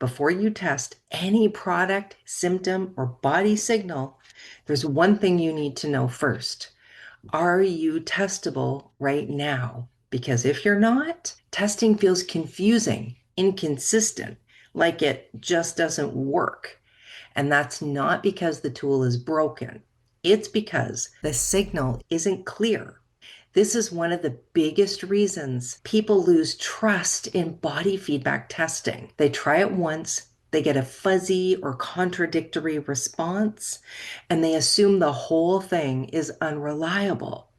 Before you test any product, symptom, or body signal, there's one thing you need to know first. Are you testable right now? Because if you're not, testing feels confusing, inconsistent, like it just doesn't work. And that's not because the tool is broken. It's because the signal isn't clear. This is one of the biggest reasons people lose trust in body feedback testing. They try it once, they get a fuzzy or contradictory response, and they assume the whole thing is unreliable.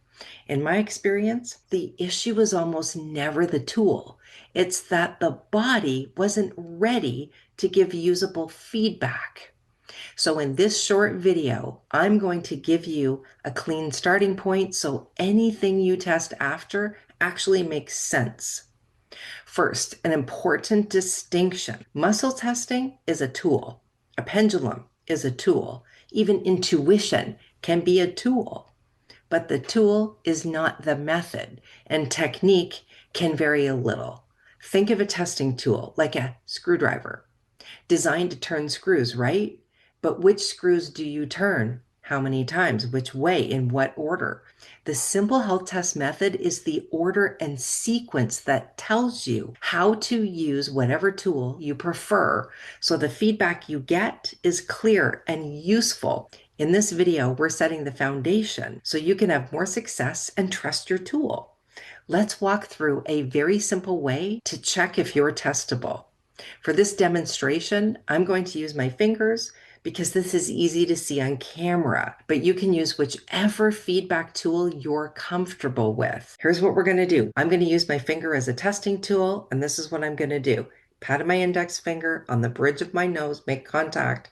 In my experience, the issue is almost never the tool. It's that the body wasn't ready to give usable feedback. So in this short video, I'm going to give you a clean starting point so anything you test after actually makes sense. First, an important distinction. Muscle testing is a tool. A pendulum is a tool. Even intuition can be a tool. But the tool is not the method, and technique can vary a little. Think of a testing tool like a screwdriver, designed to turn screws, right? But which screws do you turn? How many times? Which way? In what order? The simple health test method is the order and sequence that tells you how to use whatever tool you prefer, so the feedback you get is clear and useful. In this video, we're setting the foundation so you can have more success and trust your tool. Let's walk through a very simple way to check if you're testable. For this demonstration, I'm going to use my fingers because this is easy to see on camera, but you can use whichever feedback tool you're comfortable with. Here's what we're going to do. I'm going to use my finger as a testing tool, and this is what I'm going to do. Pat my index finger on the bridge of my nose, make contact,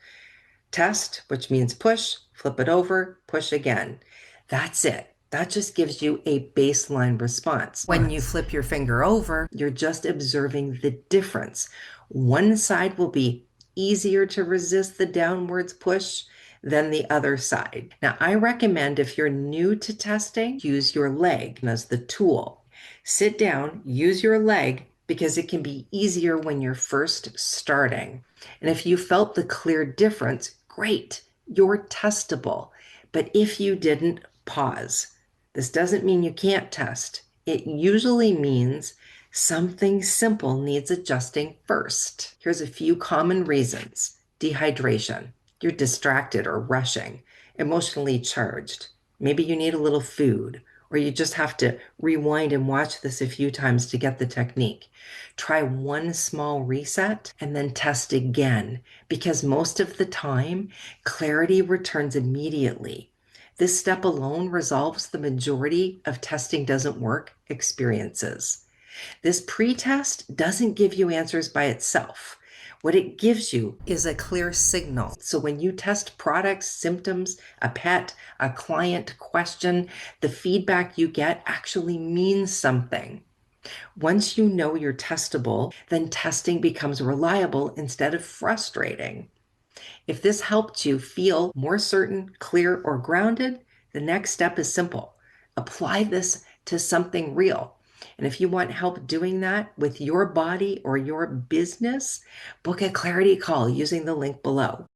test, which means push, flip it over, push again. That's it. That just gives you a baseline response. When you flip your finger over, you're just observing the difference. One side will be easier to resist the downwards push than the other side. Now, I recommend if you're new to testing, use your leg as the tool. Sit down, use your leg because it can be easier when you're first starting. And if you felt the clear difference, great, you're testable. But if you didn't, pause. This doesn't mean you can't test. It usually means something simple needs adjusting first. Here's a few common reasons. Dehydration. You're distracted or rushing, emotionally charged. Maybe you need a little food, or you just have to rewind and watch this a few times to get the technique. Try one small reset and then test again, because most of the time, clarity returns immediately. This step alone resolves the majority of testing doesn't work experiences. This pre-test doesn't give you answers by itself. What it gives you is a clear signal. So when you test products, symptoms, a pet, a client question, the feedback you get actually means something. Once you know you're testable, then testing becomes reliable instead of frustrating. If this helped you feel more certain, clear, or grounded, the next step is simple. Apply this to something real. And if you want help doing that with your body or your business, book a clarity call using the link below.